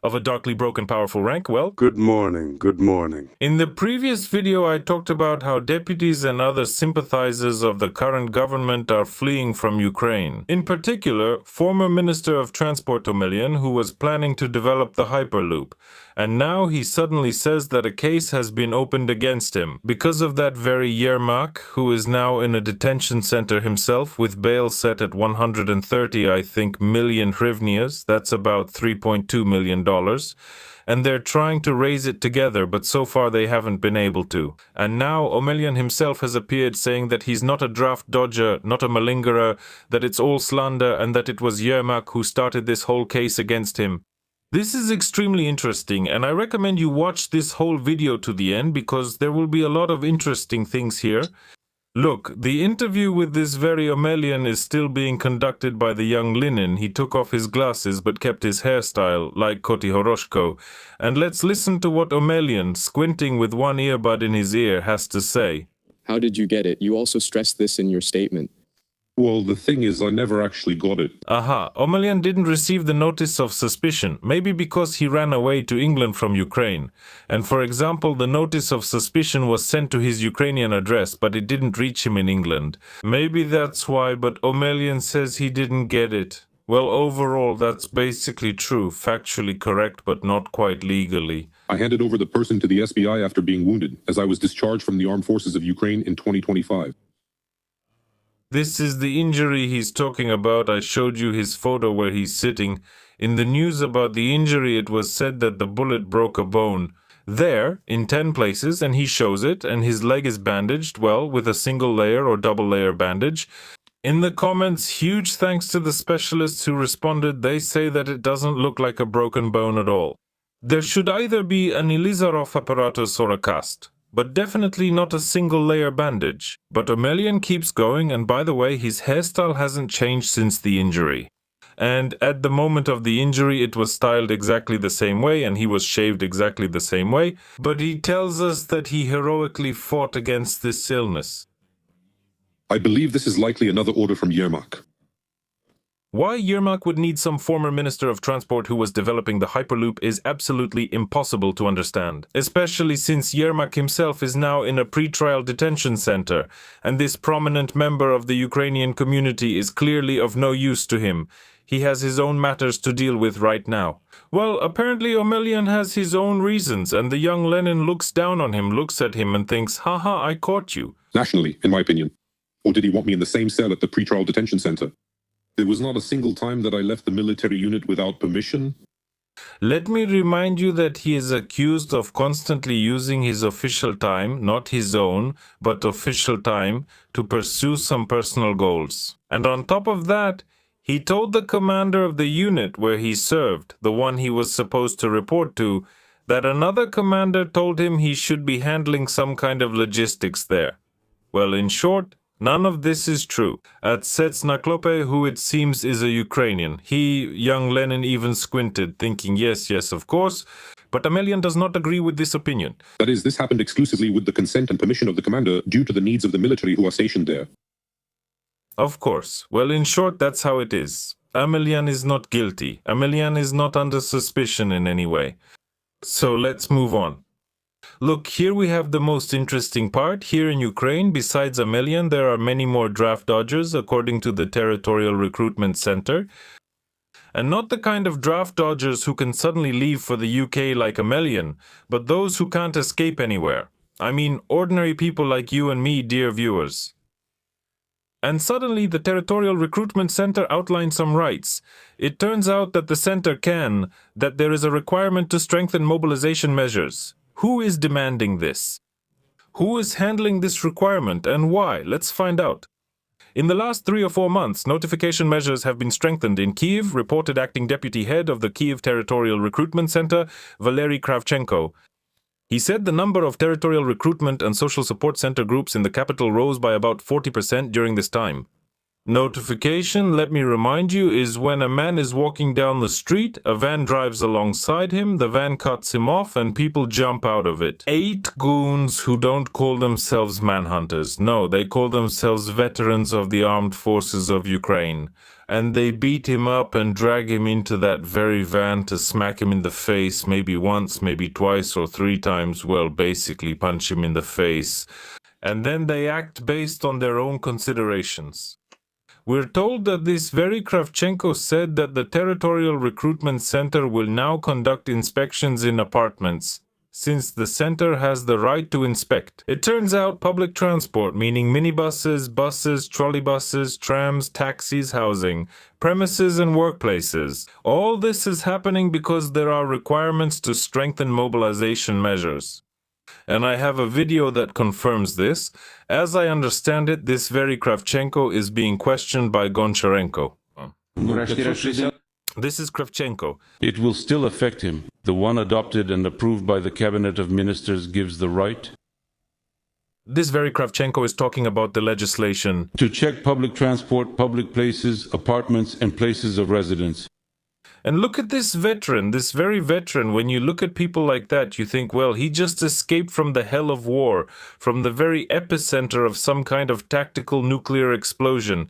of a darkly broken powerful rank, well, Good morning, good morning. in the previous video I talked about how deputies and other sympathizers of the current government are fleeing from Ukraine. In particular, former Minister of Transport Omelyan, who was planning to develop the Hyperloop. And now he suddenly says that a case has been opened against him because of that very Yermak, who is now in a detention center himself with bail set at 130, I think, million hryvnias. That's about $3.2 million. And they're trying to raise it together, but so far they haven't been able to. And now Omelyan himself has appeared saying that he's not a draft dodger, not a malingerer, that it's all slander, and that it was Yermak who started this whole case against him. This is extremely interesting, and I recommend you watch this whole video to the end because there will be a lot of interesting things here. Look, the interview with this very Omelyan is still being conducted by the young Lenin. He took off his glasses but kept his hairstyle, like Koti Horoshko. And let's listen to what Omelyan, squinting with one earbud in his ear, has to say. How did you get it? You also stressed this in your statement. Well, the thing is, I never actually got it. Aha, Omelyan didn't receive the notice of suspicion, maybe because he ran away to England from Ukraine. And for example, the notice of suspicion was sent to his Ukrainian address, but it didn't reach him in England. Maybe that's why, but Omelyan says he didn't get it. Well, overall, that's basically true, factually correct, but not quite legally. I handed over the person to the SBI after being wounded, as I was discharged from the Armed Forces of Ukraine in 2025. This is the injury he's talking about. I showed you his photo where he's sitting. In the news about the injury, it was said that the bullet broke a bone. There, in 10 places, and he shows it, and his leg is bandaged, well, with a single layer or double layer bandage. In the comments, huge thanks to the specialists who responded. They say that it doesn't look like a broken bone at all. There should either be an Elizarov apparatus or a cast, but definitely not a single layer bandage. But Omelyan keeps going, and by the way, his hairstyle hasn't changed since the injury. And at the moment of the injury, it was styled exactly the same way, and he was shaved exactly the same way. But he tells us that he heroically fought against this illness. I believe this is likely another order from Yermak. Why Yermak would need some former Minister of Transport who was developing the Hyperloop is absolutely impossible to understand, especially since Yermak himself is now in a pre-trial detention center, and this prominent member of the Ukrainian community is clearly of no use to him. He has his own matters to deal with right now. Well, apparently Omelyan has his own reasons, and the young Lenin looks down on him, looks at him and thinks, haha, I caught you. Nationally, in my opinion. Or did he want me in the same cell at the pre-trial detention center? There was not a single time that I left the military unit without permission. Let me remind you that he is accused of constantly using his official time, not his own, but official time, to pursue some personal goals. And on top of that, he told the commander of the unit where he served, the one he was supposed to report to, that another commander told him he should be handling some kind of logistics there. Well, in short, none of this is true. At Naklope, who it seems is a Ukrainian, young Lenin, even squinted, thinking yes, of course, but Omelyan does not agree with this opinion. That is, this happened exclusively with the consent and permission of the commander due to the needs of the military who are stationed there. Of course. Well, in short, that's how it is. Omelyan is not guilty. Omelyan is not under suspicion in any way. So let's move on. Look, here we have the most interesting part. Here in Ukraine, besides Omelyan, there are many more draft dodgers, according to the Territorial Recruitment Center. And not the kind of draft dodgers who can suddenly leave for the UK like Omelyan, but those who can't escape anywhere. I mean, ordinary people like you and me, dear viewers. And suddenly, the Territorial Recruitment Center outlined some rights. It turns out that the center that there is a requirement to strengthen mobilization measures. Who is demanding this? Who is handling this requirement and why? Let's find out. In the last 3 or 4 months, notification measures have been strengthened in Kyiv, reported acting deputy head of the Kyiv Territorial Recruitment Center, Valery Kravchenko. He said the number of territorial recruitment and social support center groups in the capital rose by about 40% during this time. Notification, let me remind you, is when a man is walking down the street, a van drives alongside him, the van cuts him off, and people jump out of it. 8 goons who don't call themselves manhunters. No, they call themselves veterans of the armed forces of Ukraine. and they beat him up and drag him into that very van to smack him in the face, maybe once, maybe twice or 3 times, well, basically punch him in the face, and then they act based on their own considerations. We're told that this very Kravchenko said that the Territorial Recruitment Center will now conduct inspections in apartments, since the center has the right to inspect. It turns out public transport, meaning minibuses, buses, trolleybuses, trams, taxis, housing, premises and workplaces. All this is happening because there are requirements to strengthen mobilization measures. And I have a video that confirms this. As I understand it, this very Kravchenko is being questioned by Goncharenko. This is Kravchenko. It will still affect him. The one adopted and approved by the Cabinet of Ministers gives the right This very Kravchenko is talking about the legislation to check public transport, public places, apartments, and places of residence. And look at this veteran, this very veteran. When you look at people like that, you think, well, he just escaped from the hell of war, from the very epicenter of some kind of tactical nuclear explosion.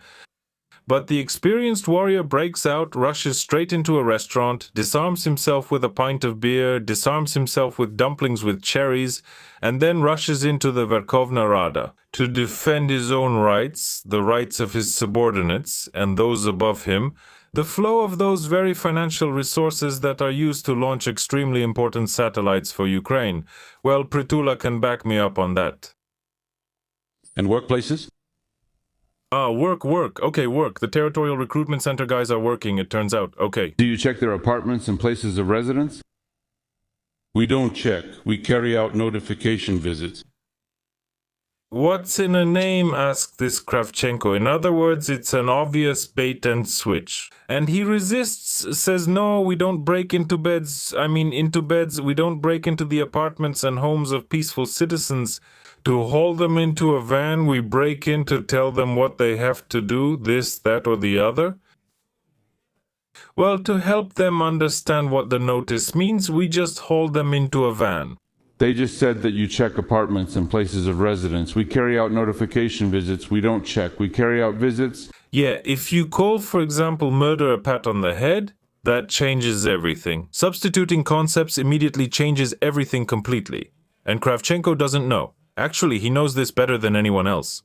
But the experienced warrior breaks out, rushes straight into a restaurant, disarms himself with a pint of beer, disarms himself with dumplings with cherries, and then rushes into the Verkhovna Rada to defend his own rights, the rights of his subordinates, and those above him, the flow of those very financial resources that are used to launch extremely important satellites for Ukraine. Well, Pritula can back me up on that. And workplaces? Work. Okay, work. The Territorial Recruitment Center guys are working, it turns out. Okay. Do you check their apartments and places of residence? We don't check. We carry out notification visits. What's in a name? Asked this Kravchenko. In other words, it's an obvious bait and switch. And he resists, says, no, we don't break into beds. We don't break into the apartments and homes of peaceful citizens. To haul them into a van, we break in to tell them what they have to do, this, that, or the other. Well, to help them understand what the notice means, we just haul them into a van. They just said that you check apartments and places of residence. We carry out notification visits. We don't check. We carry out visits. Yeah, if you call, for example, murder a pat on the head, that changes everything. Substituting concepts immediately changes everything completely. And Kravchenko doesn't know. Actually, he knows this better than anyone else.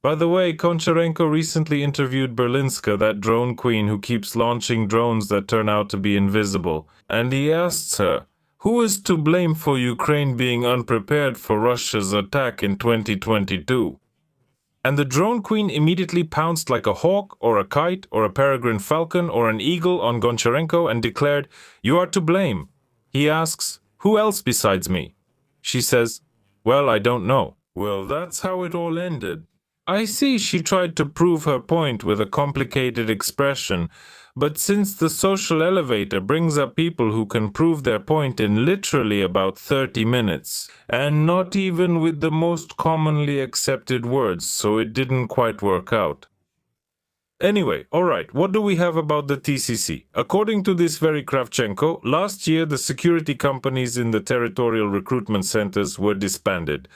By the way, Koncharenko recently interviewed Berlinska, that drone queen who keeps launching drones that turn out to be invisible. And he asks her, who is to blame for Ukraine being unprepared for Russia's attack in 2022? And the drone queen immediately pounced like a hawk or a kite or a peregrine falcon or an eagle on Goncharenko and declared, you are to blame. He asks, who else besides me? She says, well, I don't know. Well, that's how it all ended. I see she tried to prove her point with a complicated expression, but since the social elevator brings up people who can prove their point in literally about 30 minutes, and not even with the most commonly accepted words, so it didn't quite work out. Anyway, alright, what do we have about the TCC? According to this very Kravchenko, last year the security companies in the territorial recruitment centers were disbanded.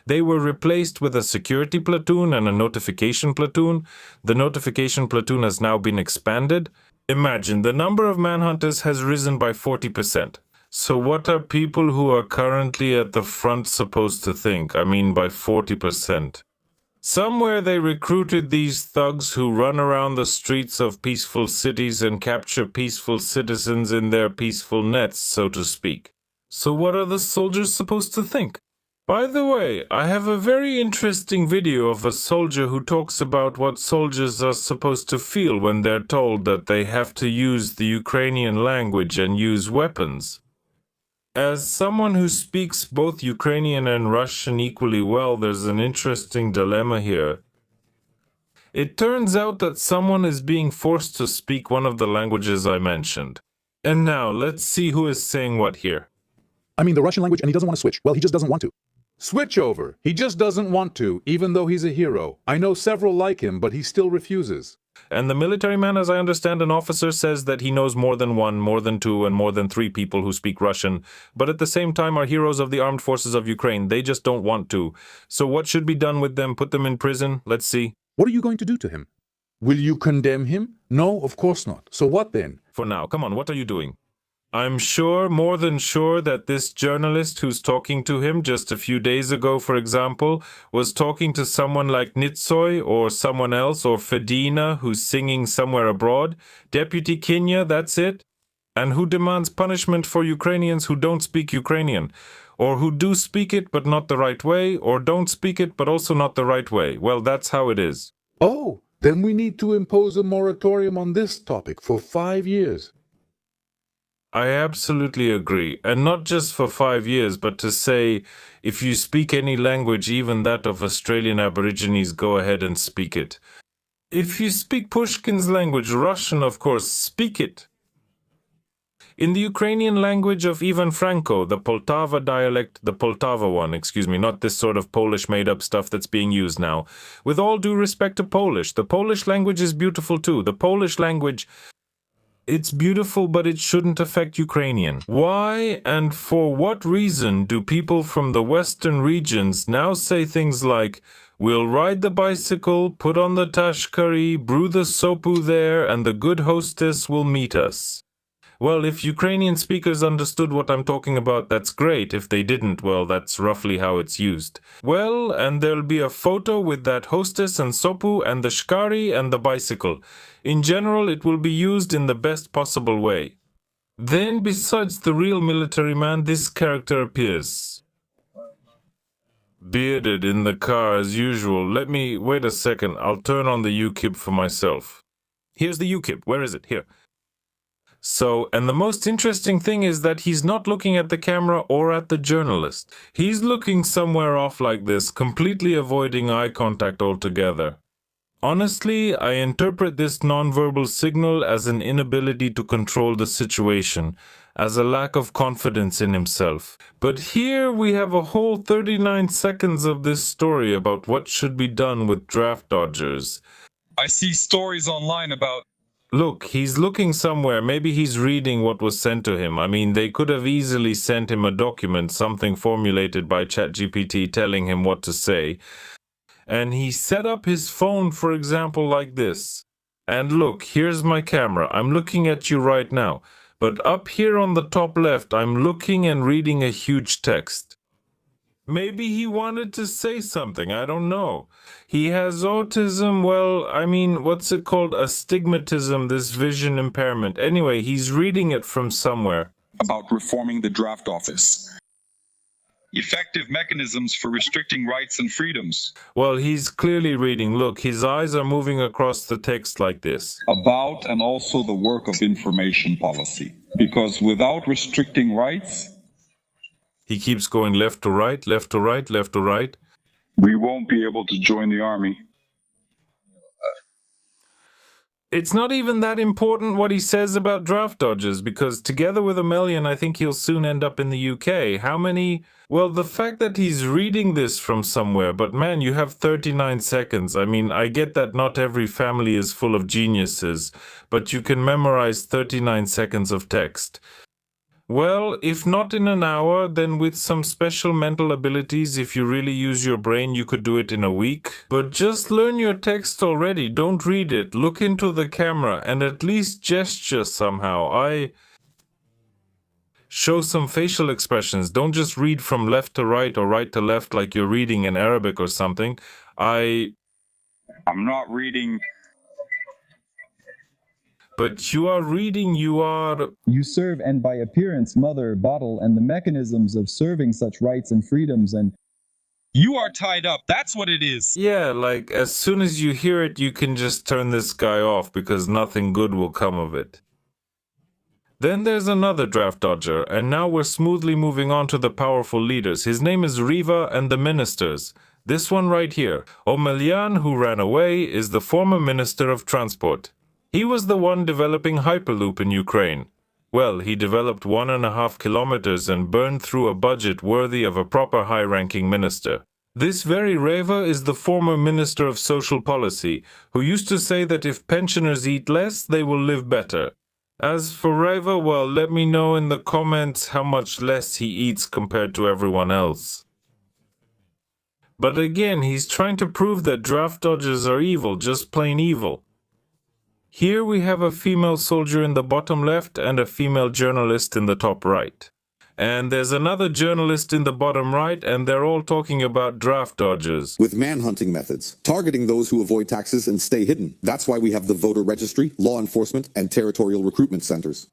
They were replaced with a security platoon and a notification platoon. The notification platoon has now been expanded. Imagine, the number of manhunters has risen by 40%. So what are people who are currently at the front supposed to think? I mean by 40%. Somewhere they recruited these thugs who run around the streets of peaceful cities and capture peaceful citizens in their peaceful nets, so to speak. So what are the soldiers supposed to think? By the way, I have a very interesting video of a soldier who talks about what soldiers are supposed to feel when they're told that they have to use the Ukrainian language and use weapons. As someone who speaks both Ukrainian and Russian equally well, there's an interesting dilemma here. It turns out that someone is being forced to speak one of the languages I mentioned. And now, let's see who is saying what here. I mean the Russian language, and he doesn't want to switch. Well, he just doesn't want to. Switch over. He just doesn't want to, even though he's a hero. I know several like him, but he still refuses. And the military man, as I understand, an officer, says that he knows more than one, more than two, and more than three people who speak Russian, but at the same time are heroes of the armed forces of Ukraine. They just don't want to. So what should be done with them? Put them in prison? Let's see. What are you going to do to him? Will you condemn him? No, of course not. So what then? For now, come on, what are you doing? I'm sure, more than sure, that this journalist who's talking to him just a few days ago, for example, was talking to someone like Nitsoy or someone else, or Fedina, who's singing somewhere abroad. Deputy Kenya, that's it. And who demands punishment for Ukrainians who don't speak Ukrainian, or who do speak it but not the right way, or don't speak it but also not the right way. Well, that's how it is. Oh, then we need to impose a moratorium on this topic for 5 years. I absolutely agree. And not just for 5 years, but to say, if you speak any language, even that of Australian Aborigines, go ahead and speak it. If you speak Pushkin's language, Russian, of course, speak it. In the Ukrainian language of Ivan Franko, the Poltava dialect, the Poltava one, excuse me, not this sort of Polish made-up stuff that's being used now. With all due respect to Polish, the Polish language is beautiful too. The Polish language, it's beautiful, but it shouldn't affect Ukrainian. Why and for what reason do people from the Western regions now say things like, we'll ride the bicycle, put on the tashkari, brew the sopu there, and the good hostess will meet us? Well, if Ukrainian speakers understood what I'm talking about, that's great. If they didn't, well, that's roughly how it's used. Well, and there'll be a photo with that hostess and sopu and the shkari and the bicycle. In general, it will be used in the best possible way. Then, besides the real military man, this character appears. Bearded in the car as usual. Wait a second, I'll turn on the UKIP for myself. Here's the UKIP. Where is it? Here. So, and the most interesting thing is that he's not looking at the camera or at the journalist. He's looking somewhere off like this, completely avoiding eye contact altogether. Honestly, I interpret this nonverbal signal as an inability to control the situation, as a lack of confidence in himself. But here we have a whole 39 seconds of this story about what should be done with draft dodgers. I see stories online about... Look, he's looking somewhere. Maybe he's reading what was sent to him. I mean, they could have easily sent him a document, something formulated by ChatGPT telling him what to say. And he set up his phone, for example, like this. And look, here's my camera. I'm looking at you right now. But up here on the top left, I'm looking and reading a huge text. Maybe he wanted to say something, I don't know. He has autism, well, I mean, what's it called? Astigmatism, this vision impairment. Anyway, he's reading it from somewhere. About reforming the draft office. Effective mechanisms for restricting rights and freedoms. Well, he's clearly reading. Look, his eyes are moving across the text like this. About and also the work of information policy. Because without restricting rights... He keeps going left to right, left to right, left to right. We won't be able to join the army. It's not even that important what he says about draft dodgers, because together with Omelyan, I think he'll soon end up in the UK. How many? Well, the fact that he's reading this from somewhere, but man, you have 39 seconds. I mean, I get that not every family is full of geniuses, but you can memorize 39 seconds of text. Well, if not in an hour, then with some special mental abilities, if you really use your brain, you could do it in a week. But just learn your text already, don't read it, look into the camera, and at least gesture somehow. Show some facial expressions, don't just read from left to right or right to left like you're reading in Arabic or something. I'm not reading... But you are reading, You serve and by appearance mother, bottle, and the mechanisms of serving such rights and freedoms and... You are tied up, that's what it is. Yeah, like as soon as you hear it, you can just turn this guy off because nothing good will come of it. Then there's another draft dodger, and now we're smoothly moving on to the powerful leaders. His name is Riva and the ministers. This one right here, Omelyan, who ran away, is the former Minister of Transport. He was the one developing Hyperloop in Ukraine. Well, he developed 1.5 kilometers and burned through a budget worthy of a proper high-ranking minister. This very Reva is the former Minister of Social Policy, who used to say that if pensioners eat less, they will live better. As for Reva, well, let me know in the comments how much less he eats compared to everyone else. But again, he's trying to prove that draft dodgers are evil, just plain evil. Here we have a female soldier in the bottom left and a female journalist in the top right. And there's another journalist in the bottom right, and they're all talking about draft dodgers. With manhunting methods, targeting those who avoid taxes and stay hidden. That's why we have the voter registry, law enforcement, and territorial recruitment centers.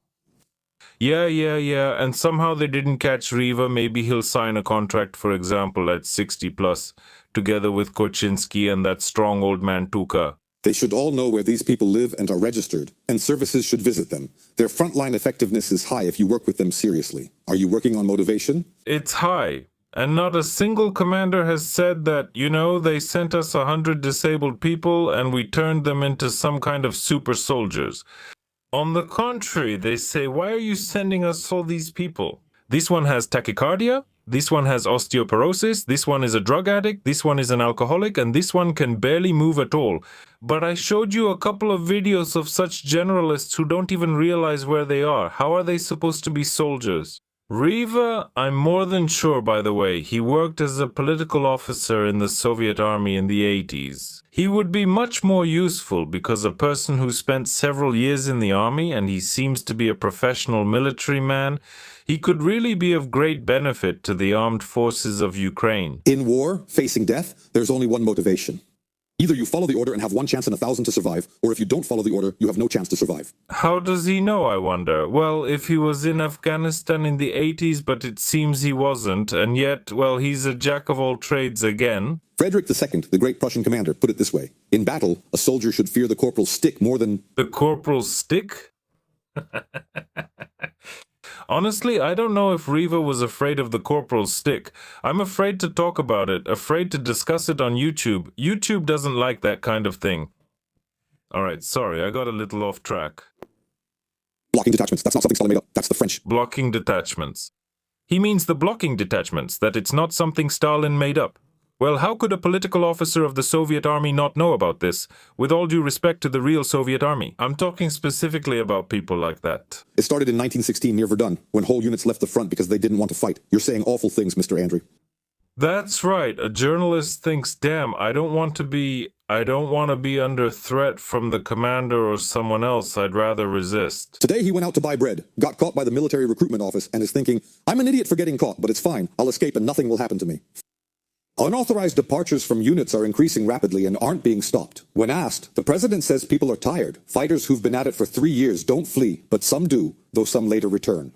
Yeah, and somehow they didn't catch Riva. Maybe he'll sign a contract, for example, at 60 plus, together with Koczynski and that strong old man Tuka. They should all know where these people live and are registered, and services should visit them. Their frontline effectiveness is high if you work with them seriously. Are you working on motivation? It's high. And not a single commander has said that, they sent us 100 disabled people and we turned them into some kind of super soldiers. On the contrary, they say, why are you sending us all these people? This one has tachycardia, this one has osteoporosis, this one is a drug addict, this one is an alcoholic, and this one can barely move at all. But I showed you a couple of videos of such generalists who don't even realize where they are. How are they supposed to be soldiers? Riva, I'm more than sure, by the way, he worked as a political officer in the Soviet army in the 80s. He would be much more useful because a person who spent several years in the army and he seems to be a professional military man, he could really be of great benefit to the armed forces of Ukraine. In war, facing death, there's only one motivation. Either you follow the order and have 1 chance in 1,000 to survive, or if you don't follow the order, you have no chance to survive. How does he know, I wonder? Well, if he was in Afghanistan in the 80s, but it seems he wasn't, and yet, well, he's a jack of all trades again. Frederick II, the great Prussian commander, put it this way. In battle, a soldier should fear the corporal's stick more than... The corporal's stick? Honestly, I don't know if Riva was afraid of the corporal's stick. I'm afraid to talk about it, afraid to discuss it on YouTube. YouTube doesn't like that kind of thing. Alright, sorry, I got a little off track. Blocking detachments, that's not something Stalin made up, that's the French. Blocking detachments. He means the blocking detachments, that it's not something Stalin made up. Well, how could a political officer of the Soviet army not know about this? With all due respect to the real Soviet army. I'm talking specifically about people like that. It started in 1916 near Verdun, when whole units left the front because they didn't want to fight. You're saying awful things, Mr. Andrew. That's right. A journalist thinks, damn, I don't want to be under threat from the commander or someone else. I'd rather resist. Today he went out to buy bread, got caught by the military recruitment office, and is thinking, I'm an idiot for getting caught, but it's fine. I'll escape and nothing will happen to me. Unauthorized departures from units are increasing rapidly and aren't being stopped. When asked, the president says people are tired. Fighters who've been at it for 3 years don't flee, but some do, though some later return.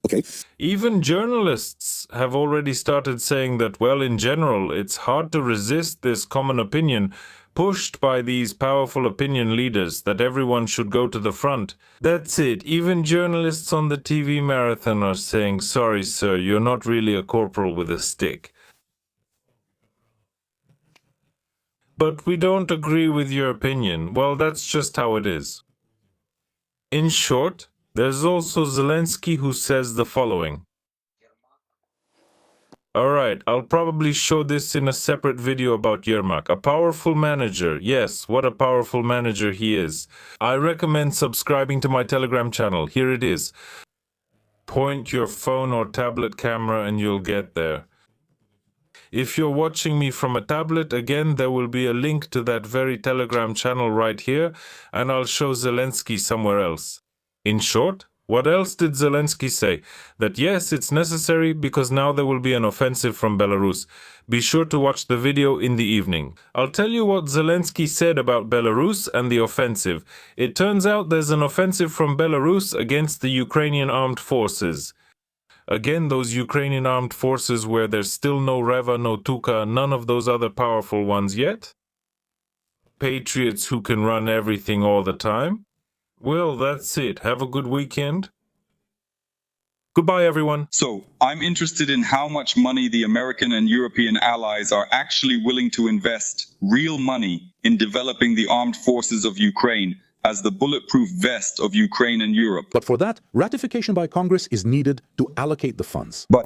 Okay. Even journalists have already started saying that, well, in general, it's hard to resist this common opinion pushed by these powerful opinion leaders that everyone should go to the front. That's it. Even journalists on the TV marathon are saying, sorry, sir, you're not really a corporal with a stick. But we don't agree with your opinion. Well, that's just how it is. In short, there's also Zelensky who says the following. Alright, I'll probably show this in a separate video about Yermak. A powerful manager. Yes, what a powerful manager he is. I recommend subscribing to my Telegram channel. Here it is. Point your phone or tablet camera and you'll get there. If you're watching me from a tablet, again, there will be a link to that very Telegram channel right here, and I'll show Zelensky somewhere else. In short, what else did Zelensky say? That yes, it's necessary because now there will be an offensive from Belarus. Be sure to watch the video in the evening. I'll tell you what Zelensky said about Belarus and the offensive. It turns out there's an offensive from Belarus against the Ukrainian armed forces. Again, those Ukrainian armed forces where there's still no Reva, no Tuka, none of those other powerful ones yet? Patriots who can run everything all the time? Well, that's it. Have a good weekend. Goodbye, everyone. So, I'm interested in how much money the American and European allies are actually willing to invest, real money, in developing the armed forces of Ukraine as the bulletproof vest of Ukraine and Europe. But for that, ratification by Congress is needed to allocate the funds. But